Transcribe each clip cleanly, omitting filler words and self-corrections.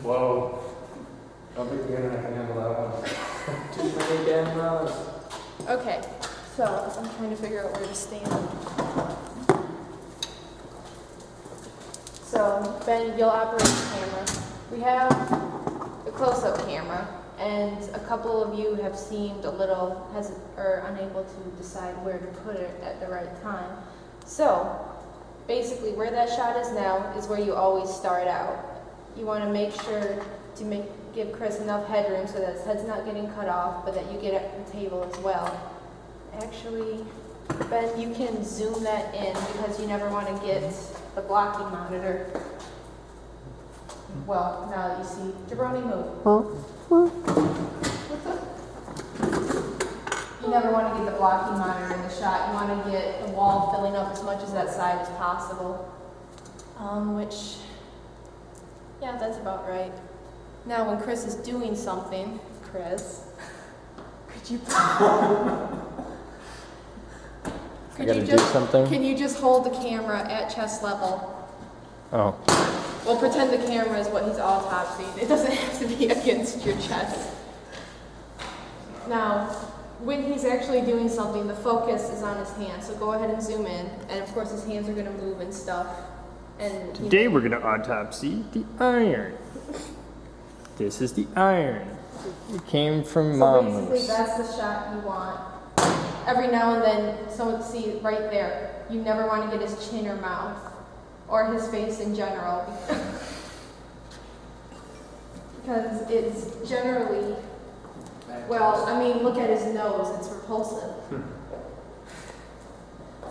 Whoa. I don't think the internet can handle that one. Too many cameras. Okay, so I'm trying to figure out where to stand. So, Ben, you'll operate the camera. We have the close-up camera, and a couple of you have seemed a little unable to decide where to put it at the right time. So, basically, where that shot is now is where you always start out. You want to make sure to give Chris enough headroom so that his head's not getting cut off, but that you get at the table as well. Actually, Ben, you can zoom that in because you never want to get the blocking monitor. Well, now that you see Jabroni move. You never want to get the blocking monitor in the shot. You want to get the wall filling up as much as that side as possible. Yeah, that's about right. Now, when Chris is doing something, Chris, could you do something? Can you just hold the camera at chest level? Oh. We'll pretend the camera is what he's autopsying. It doesn't have to be against your chest. Now, when he's actually doing something, the focus is on his hands. So go ahead and zoom in. And of course, his hands are going to move and stuff. And Today we're going to autopsy the iron. This is the iron. It came from Mom's. So basically, that's the shot you want. Every now and then, see right there, you never want to get his chin or mouth, or his face in general. Because it's generally, well, I mean, look at his nose, it's repulsive.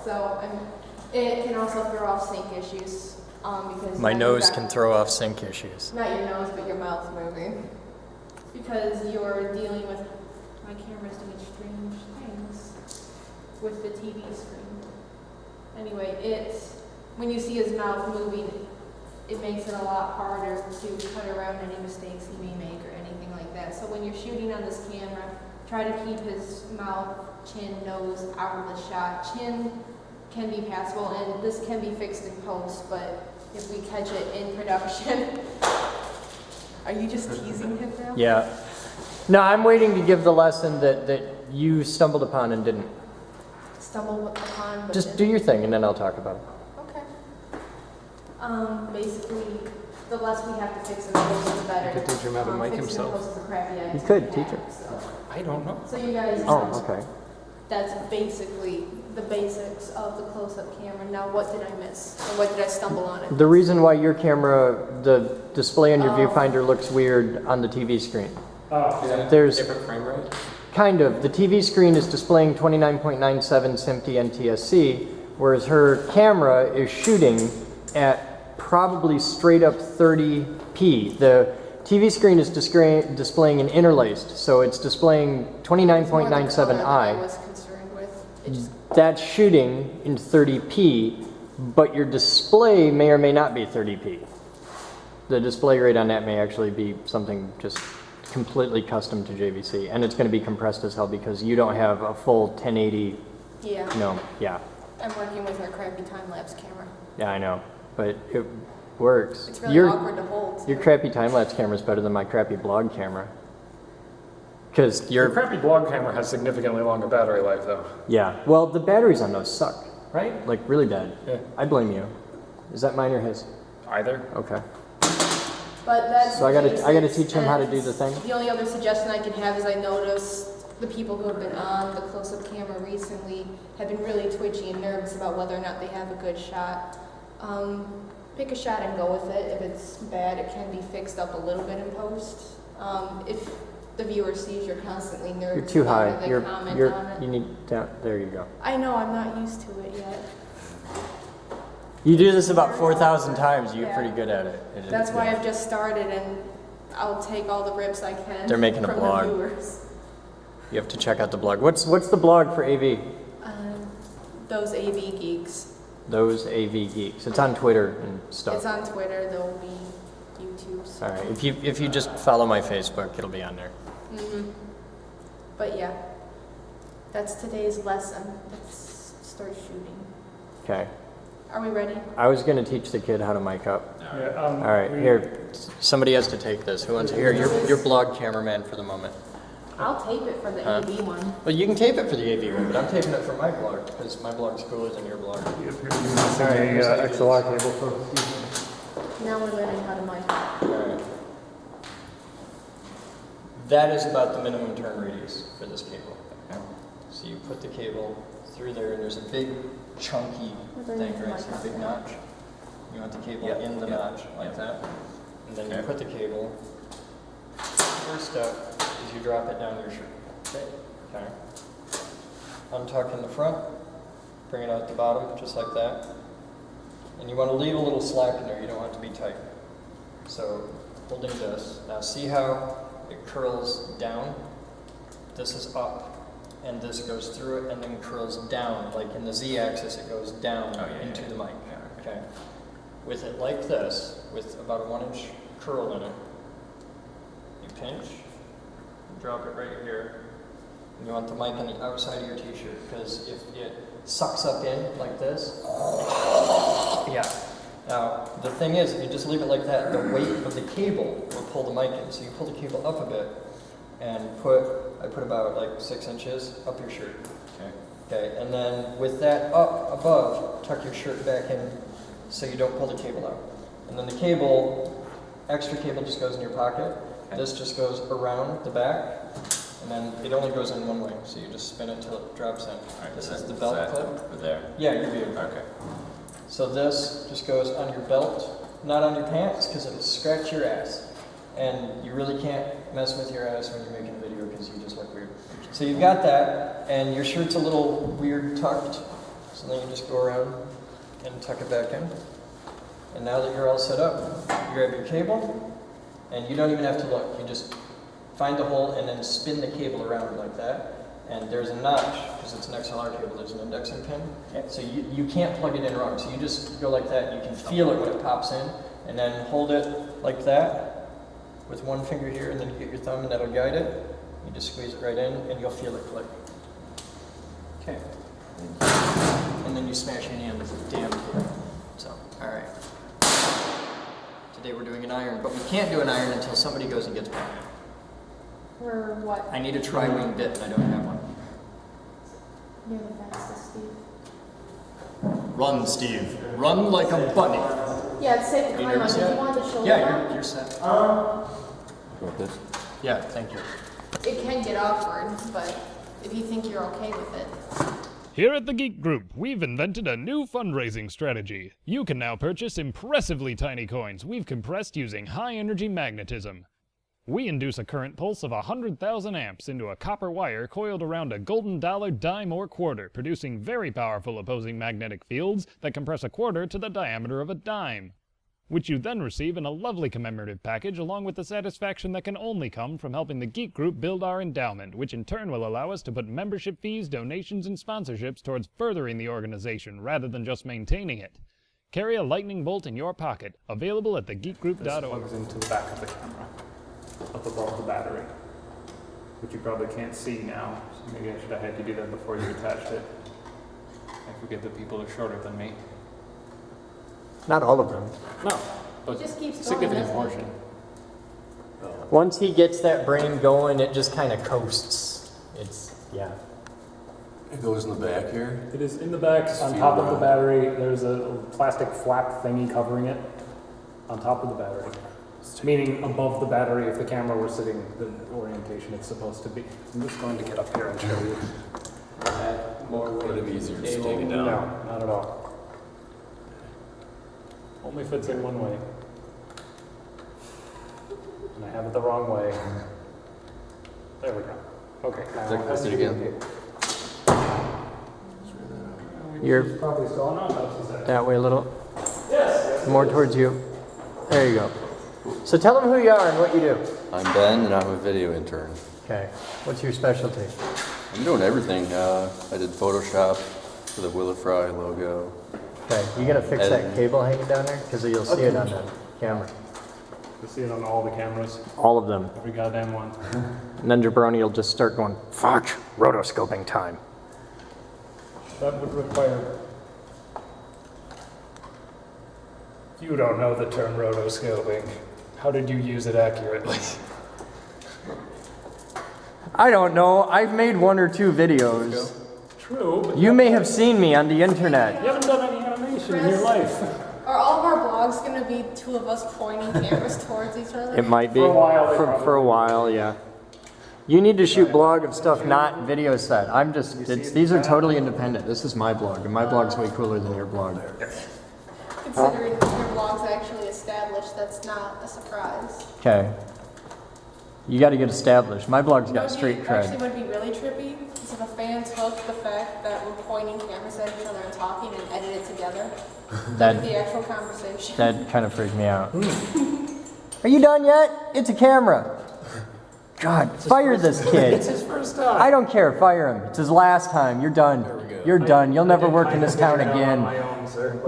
So, it can also throw off sync issues. Because My nose can throw off sync issues. Not your nose, but your mouth moving. Because you're dealing with, my camera's doing strange things with the TV screen. Anyway, when you see his mouth moving, it makes it a lot harder to cut around any mistakes he may make or anything like that. So when you're shooting on this camera, try to keep his mouth, chin, nose out of the shot. Chin can be passable, and this can be fixed in post, but if we catch it in production. Are you just teasing him now? Yeah. No, I'm waiting to give the lesson that you stumbled upon and didn't. Stumble upon, but Just do your thing and then I'll talk about it. Okay. Basically, the less we have to fix in post, the better. You could teach him how to mic Fixing himself. in post is a crappy idea. You could teach him. So. I don't know. So you guys, Oh, okay. that's basically the basics of the close-up camera. Now, what did I miss? Or what did I stumble on it? The reason why your camera, the display on your viewfinder looks weird on the TV screen. Oh, yeah. There's Different frame rate? kind of. The TV screen is displaying 29.97 SMPTE NTSC, whereas her camera is shooting at probably straight up 30p. The TV screen is displaying an interlaced, so it's displaying It's more the color that I 29.97i. was concerned with. It just, That's shooting in 30p, but your display may or may not be 30p. The display rate on that may actually be something just completely custom to JVC, and it's going to be compressed as hell because you don't have a full 1080. yeah. No, yeah, I'm working with our crappy time-lapse camera. yeah, I know, but it works. It's really awkward to hold. Your crappy time-lapse camera is better than my crappy blog camera. Because Your your crappy blog camera has significantly longer battery life, though. yeah, well, the batteries on those suck, Right? like really bad. Yeah. I blame you. Is that mine or his? Either. Okay. But that's So I the gotta basics, teach him how to and do the thing? The only other suggestion I could have is I noticed the people who have been on the close-up camera recently have been really twitchy and nervous about whether or not they have a good shot. Pick a shot and go with it. If it's bad, it can be fixed up a little bit in post. If the viewer sees you're constantly nervous, You're too high. they comment on it. You need down. There you go. I know, I'm not used to it yet. You do this about 4,000 times. You're Yeah. pretty good at it. That's why I've just started, and I'll take all the rips I can. They're making a from blog. The viewers. You have to check out the blog. What's the blog for AV? Those AV geeks. Those AV geeks. It's on Twitter and stuff. It's on Twitter. There'll be YouTube. So. All right. If you just follow my Facebook, it'll be on there. But yeah, that's today's lesson. Let's start shooting. Okay. Are we ready? I was gonna teach the kid how to mic up. Yeah, All right, here, somebody has to take this. Who wants to? Here, you're blog cameraman for the moment. I'll tape it for the AV one. Well, you can tape it for the AV one, but I'm taping it for my blog, because my blog's cooler than your blog. You're missing a XLR cable, so excuse me. Now we're learning how to mic up. All right. That is about the minimum turn radius for this cable. Okay. So you put the cable through there, and there's a big, chunky thing, right? So a big notch. You want the cable in the notch, like that. And then you put the cable. First step is you drop it down your shirt. Okay. Untuck in the front, bring it out the bottom, just like that. And you want to leave a little slack in there, you don't want it to be tight. So, holding this. Now see how it curls down? This is up, and this goes through it, and then curls down. Like in the Z-axis, it goes down into the mic. Okay. With it like this, with about a 1-inch curl in it, you pinch, you drop it right here, and you want the mic on the outside of your t-shirt, because if it sucks up in like this, yeah. Now, the thing is, if you just leave it like that, the weight of the cable will pull the mic in. So you pull the cable up a bit, and I put about like 6 inches up your shirt. Okay, and then with that up above, tuck your shirt back in so you don't pull the cable out. And then the cable, extra cable just goes in your pocket. This just goes around the back, and then it only goes in one way. So you just spin it until it drops in. Right, this is the belt clip. There. Yeah, you're good. Okay. So this just goes on your belt, not on your pants, because it'll scratch your ass. And you really can't mess with your ass when you're making a video because you just look weird. So you've got that, and your shirt's a little weird tucked. So then you just go around and tuck it back in. And now that you're all set up, you grab your cable, and you don't even have to look. You just find the hole and then spin the cable around like that. And there's a notch, because it's an XLR cable, there's an indexing pin. So you can't plug it in wrong. So you just go like that, you can feel it when it pops in, and then hold it like that with one finger here, and then you get your thumb and that'll guide it. You just squeeze it right in, and you'll feel it click. Okay. And then you smash your knee on the damn cable. So, alright. Today we're doing an iron, but we can't do an iron until somebody goes and gets one. For what? I need a tri-wing bit, and I don't have one. You're the fastest, Steve. Run, Steve. Run like a bunny. Yeah, it's safe to climb on. Did you want the shoulder Yeah, back? you're set. You want this? Yeah, thank you. It can get awkward, but if you think you're okay with it. Here at the Geek Group, we've invented a new fundraising strategy. You can now purchase impressively tiny coins we've compressed using high-energy magnetism. We induce a current pulse of 100,000 amps into a copper wire coiled around a golden dollar, dime, or quarter, producing very powerful opposing magnetic fields that compress a quarter to the diameter of a dime, which you then receive in a lovely commemorative package along with the satisfaction that can only come from helping the Geek Group build our endowment, which in turn will allow us to put membership fees, donations, and sponsorships towards furthering the organization rather than just maintaining it. Carry a lightning bolt in your pocket, available at thegeekgroup.org. This plugs into the back of the camera, up above the battery, which you probably can't see now. So maybe I should have had you do that before you attached it. I forget that people are shorter than me. Not all of them. No, but Just keeps going, significant doesn't it? portion. Once he gets that brain going, it just kind of coasts. Yeah. It goes in the back here. It is in the back, on top of the battery. There's a plastic flap thingy covering it on top of the battery. Meaning above the battery, if the camera were sitting the orientation it's supposed to be. I'm just going to get up here and show you. More would it be easier to take it No, down? not at all. Only fits in one way. And I have it the wrong way. There we go. Okay, now Press it again. You're probably still on. that way a little. Yes. More towards you. There you go. So tell them who you are and what you do. I'm Ben, and I'm a video intern. Okay. What's your specialty? I'm doing everything. I did Photoshop for the Willifry logo. Okay. You gonna fix that Editing. cable hanging down there? Because you'll see it on the camera. You see it on all the cameras, All of them. every goddamn one. And then Jabroni will just start going, fuck, rotoscoping time. That would require You don't know the term rotoscoping. How did you use it accurately? I don't know. I've made 1 or 2 videos. True, but You may have seen me on the internet. you haven't done any animation in your life. Are all of our vlogs gonna be 2 of us pointing cameras towards each other? It might be. For a while, they For probably a while, yeah. You need to shoot blog of stuff, not video set. I'm just, these are totally independent. This is my blog, and my blog's way cooler than your blog. Considering that your vlog's actually established, that's not a surprise. Okay. You gotta get established. My blog's got Actually, street cred. would be really trippy is if a fan took the fact that we're pointing cameras at each other and talking and edit it together. That, The actual conversation. that kind of freaked me out. Are you done yet? It's a camera. God, fire this It's kid. his first time. I don't care, fire him. It's his last time. You're done. You're done. You'll never work in this town I figured it out on again. my own, sir.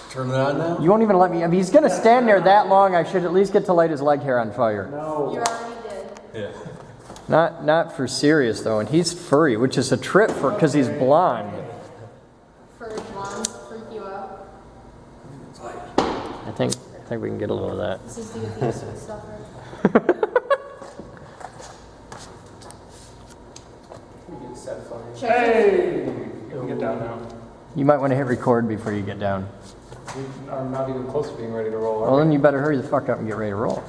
Turn it on now? You won't even let me. I mean, he's gonna stand there that long. I should at least get to light his leg hair on fire. No. You already did. Yeah. Not for serious though, and he's furry, which is a trip for because he's blonde. Furry blondes freak you out. I think we can get a little of that. This is the adhesive stuff, right? Check it. Hey! You can get down now. You might want to hit record before you get down. We are not even close to being ready to roll. Well, then you better hurry the fuck up and get ready to roll.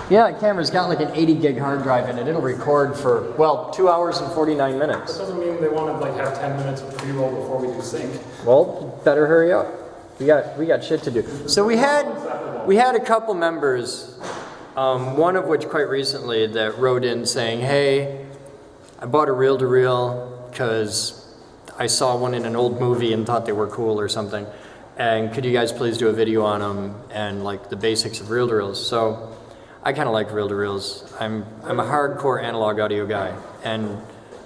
Yeah, that camera's got like an 80 gig hard drive in it. It'll record for, well, 2 hours and 49 That minutes. doesn't mean they want to like have 10 minutes of pre-roll before we do sync. Well, better hurry up. We got shit to do. So we had a couple members, one of which quite recently that wrote in saying, hey, I bought a reel-to-reel because I saw one in an old movie and thought they were cool or something. And could you guys please do a video on them and like the basics of reel-to-reels? So I kind of like reel-to-reels. I'm a hardcore analog audio guy. And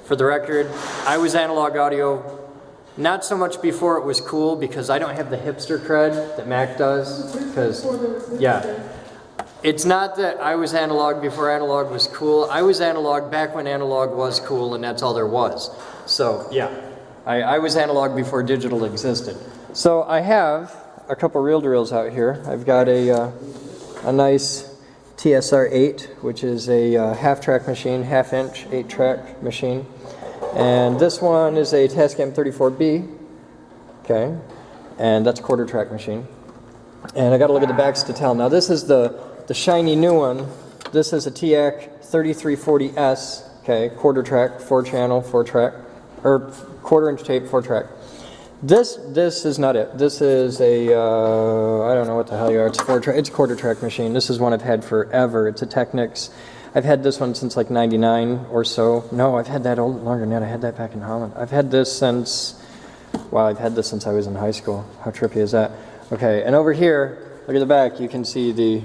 for the record, I was analog audio not so much before it was cool because I don't have the hipster cred that Mac does. Because, yeah. It's not that I was analog before analog was cool. I was analog back when analog was cool and that's all there was. So, yeah. I was analog before digital existed. So I have a couple reel-to-reels out here. I've got a nice TSR-8, which is a half-track machine, half-inch, 8-track machine. And this one is a Tascam 34B, okay, and that's a quarter-track machine. And I got to look at the backs to tell. Now this is the shiny new one. This is a TAC 3340S, okay, quarter-track, 4-channel, 4-track, or quarter-inch tape, 4-track. This is not it. This is a, I don't know what the hell you are. It's a quarter-track machine. This is one I've had forever. It's a Technics. I've had this one since like 99 or so. No, I've had that longer than that. I had that back in Holland. I've had this since, wow, I've had this since I was in high school. How trippy is that? Okay, and over here, look at the back. You can see the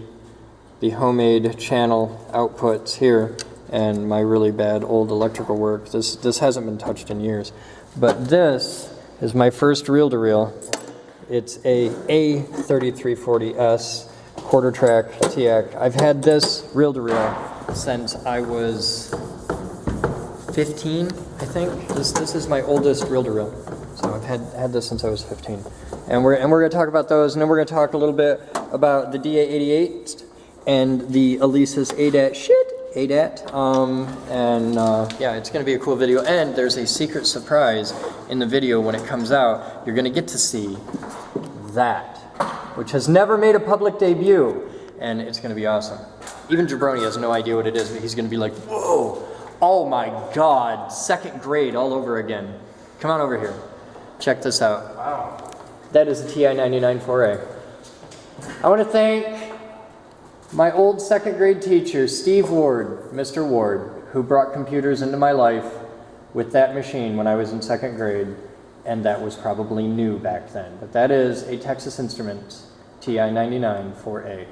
homemade channel outputs here and my really bad old electrical work. This hasn't been touched in years. But this is my first reel-to-reel. It's a A3340S quarter-track TAC. I've had this reel-to-reel since I was 15, I think. This is my oldest reel-to-reel. So I've had this since I was 15. And we're going to talk about those, and then we're going to talk a little bit about the DA88 and the Elisa's ADAT yeah, it's going to be a cool video. And there's a secret surprise in the video when it comes out. You're going to get to see that, which has never made a public debut, and it's going to be awesome. Even Jabroni has no idea what it is, but he's going to be like, whoa, oh my God, second grade all over again. Come on over here. Check this out. Wow. That is a TI-99 4A. I want to thank my old second grade teacher, Steve Ward, Mr. Ward, who brought computers into my life with that machine when I was in second grade, and that was probably new back then. But that is a Texas Instruments TI-99 4A.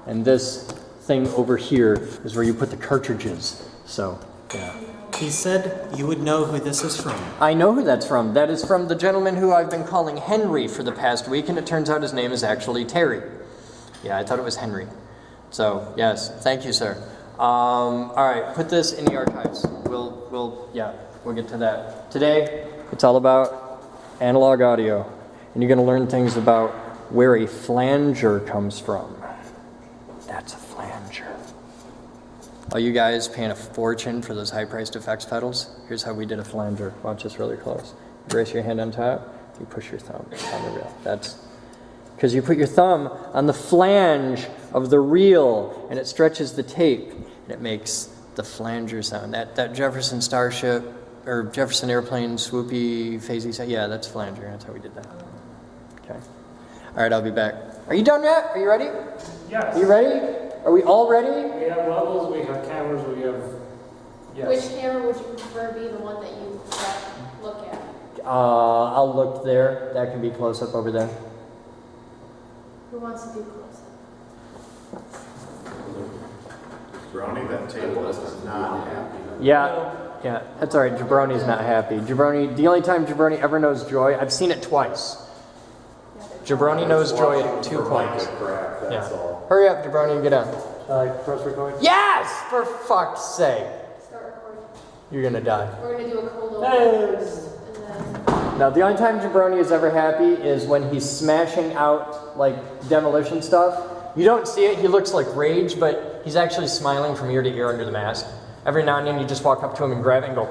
And this thing over here is where you put the cartridges. So, yeah. He said you would know who this is from. I know who that's from. That is from the gentleman who I've been calling Henry for the past week, and it turns out his name is actually Terry. Yeah, I thought it was Henry. So, yes, thank you, sir. All right, put this in the archives. We'll get to that. Today, it's all about analog audio. and you're going to learn things about where a flanger comes from. That's a flanger. All you guys paying a fortune for those high-priced effects pedals? Here's how we did a flanger. Watch this really close. You raise your hand on top, you push your thumb on the reel. That's because you put your thumb on the flange of the reel, and it stretches the tape, and it makes the flanger sound. That Jefferson Starship, or Jefferson Airplane, swoopy, phasey sound, yeah, that's flanger. That's how we did that. Okay. All right, I'll be back. Are you done yet? Are you ready? Yes. Are you ready? Are we all ready? We have levels, we have cameras, we have... Yes. Which camera would you prefer be the one that you look at? I'll look there. That can be close up over there. Who wants to do close-up? Brownie, that table is not happy. Yeah, that's all right. Jabroni's not happy. Jabroni, the only time Jabroni ever knows joy, I've seen it twice. Jabroni knows joy at 2 points. That's all. Hurry up, Jabroni, and get on. Press record? Yes! For fuck's sake. Start recording. You're gonna die. We're gonna do a cold open Hey. first, and then Now, the only time Jabroni is ever happy is when he's smashing out, like, demolition stuff. You don't see it, he looks like rage, but he's actually smiling from ear to ear under the mask. Every now and then you just walk up to him and grab it and go,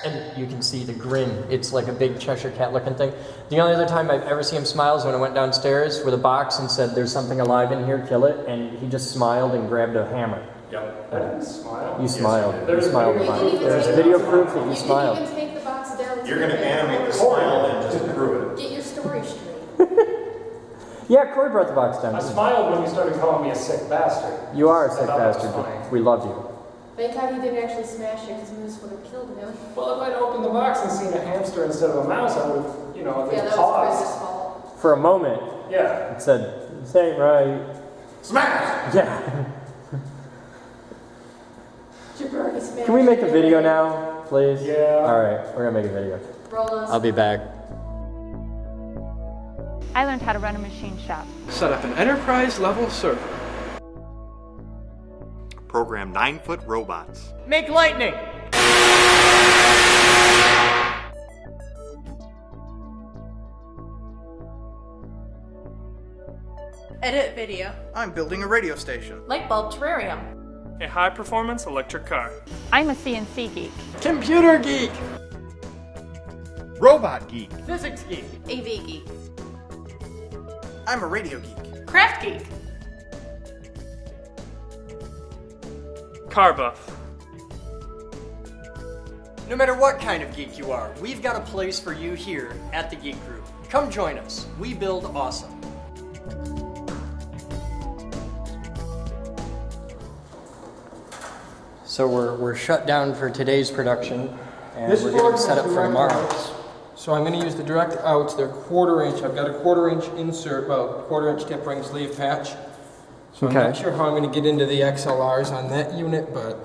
and you can see the grin. It's like a big Cheshire cat looking thing. The only other time I've ever seen him smile is when I went downstairs with a box and said, "There's something alive in here, kill it," and he just smiled and grabbed a hammer. Yep. I didn't smile. You smiled. You There's smiled a you lot. didn't even There's take video the proof box- that you You smiled. didn't even take the box down. You're gonna animate the smile and just prove it. Get your story straight. Yeah, Corey brought the box down. I smiled when you started calling me a sick bastard. You are a I sick thought that was bastard. funny. We love you. Thank God he didn't actually smash it, because Moose would have killed him. Well, if I'd opened the box and seen a hamster instead of a mouse, I would have, you know, Yeah, they that was Chris's paused. fault. For a moment, Yeah. it said, "This ain't right." Smash! Yeah. Jabroni smashed. Can we make a video now, please? Yeah. All right, we're gonna make a video. Roll us. I'll be back. I learned how to run a machine shop. Set up an enterprise level server. Program 9-foot robots. Make lightning. Edit video. I'm building a radio station. Light bulb terrarium. A high-performance electric car. I'm a CNC geek. Computer geek. Robot geek. Physics geek. AV geek. I'm a radio geek. Craft geek. Car buff. No matter what kind of geek you are, we've got a place for you here at the Geek Group. Come join us. We build awesome. So we're shut down for today's production, and we're getting set up for tomorrow. So I'm going to use the direct outs. They're 1/4 inch. I've got a 1/4 inch insert, well, 1/4 inch tip ring sleeve patch. So I'm Okay. not sure how I'm going to get into the XLRs on that unit, but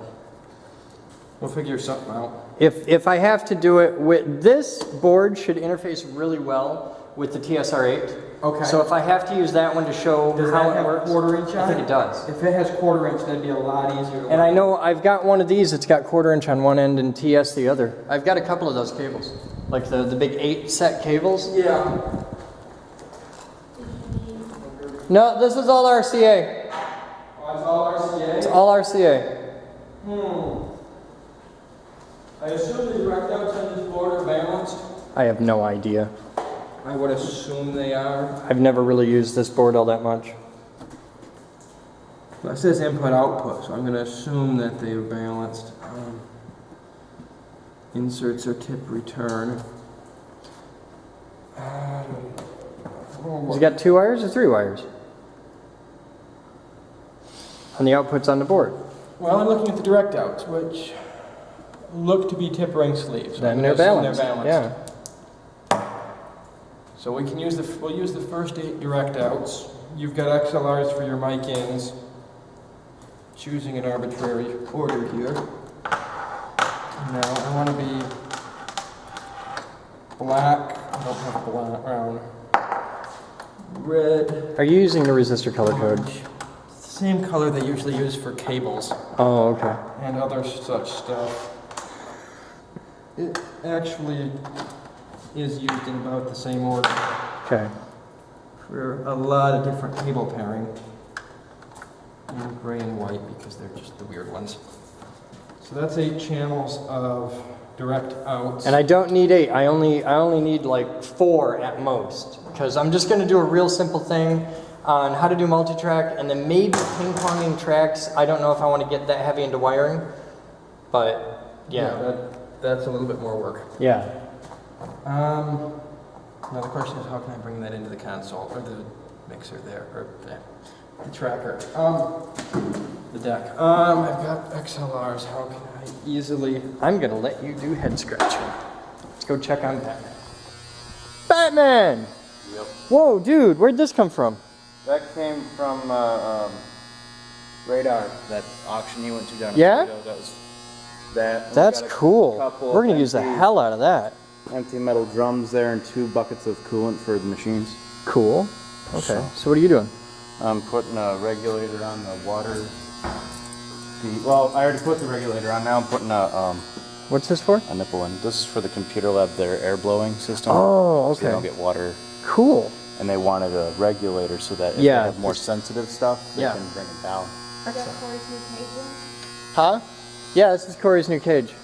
we'll figure something out. If I have to do it with this board, should interface really well with the TSR8. Okay. So if I have to use that one to show Does how that it have works, 1/4 inch on I think it does. If it has 1/4 inch, that'd be a lot easier to And I work. know I've got one of these. It's got 1/4 inch on one end and TS the other. I've got a couple of those cables, like the big 8 set cables. Yeah. No, this is all RCA. Oh, it's all RCA? It's all RCA. I assume the direct outs on this board are balanced. I have no idea. I would assume they are. I've never really used this board all that much. Well, it says input output, so I'm going to assume that they're balanced. Inserts are tip return. Has it got 2 wires or 3 wires? And the output's on the board. Well, I'm looking at the direct outs, which look to be tip ring sleeves. Then I'm they're gonna assume balanced. They're balanced. Yeah. So we can use we'll use the first 8 direct outs. You've got XLRs for your mic ins. Choosing an arbitrary order here. Now I want to be black. I don't have black brown. Red. Are you using the resistor color code? Same color they usually use for cables Oh, okay. and other such stuff. It actually is used in about the same order. Okay. For a lot of different cable pairing. And gray and white because they're just the weird ones. So that's 8 channels of direct outs. And I don't need 8. I only need like 4 at most, because I'm just going to do a real simple thing on how to do multi-track, and then maybe ping-ponging tracks. I don't know if I want to get that heavy into wiring, but yeah. That's a little bit more work. Yeah. Now the question is, how can I bring that into the console or the mixer there, or the tracker? The deck. I've got XLRs. How can I easily? I'm gonna let you do head scratching. Let's go check on Batman. Batman! Yep. Whoa, dude, where'd this come from? That came from Radar, that auction you went to down in Yeah? Toledo. That was that. And That's we got a cool. couple We're gonna use the hell out of that. empty metal drums there and 2 buckets of coolant for the machines. Cool. Okay, so what are you doing? I'm putting a regulator on the water. Well, I already put the regulator on. Now I'm putting What's this for? a nipple in. This is for the computer lab, their air blowing system. Oh, So they don't okay. get water. Cool. And they wanted a regulator so that if Yeah, they have more sensitive stuff, they yeah. can bring it down. Is that Corey's new cage one? Huh? Yeah, this is Corey's new cage.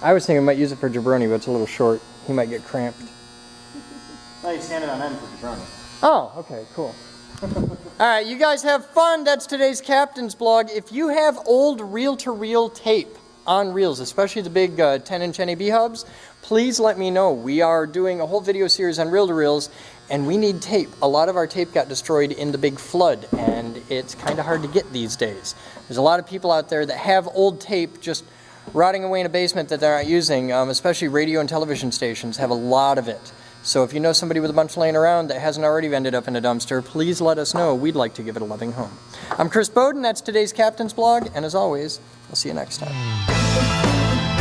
I was thinking I might use it for Jabroni, but it's a little short. He might get cramped. No, you stand it on end for the drone. Oh, okay, cool. All right, you guys have fun. That's today's Captain's Blog. If you have old reel-to-reel tape on reels, especially the big 10-inch NAB hubs, please let me know. We are doing a whole video series on reel-to-reels, and we need tape. A lot of our tape got destroyed in the big flood, and it's kind of hard to get these days. There's a lot of people out there that have old tape just rotting away in a basement that they're not using, especially radio and television stations have a lot of it. So if you know somebody with a bunch laying around that hasn't already ended up in a dumpster, please let us know. We'd like to give it a loving home. I'm Chris Boden. That's today's Captain's Blog. And as always, I'll see you next time.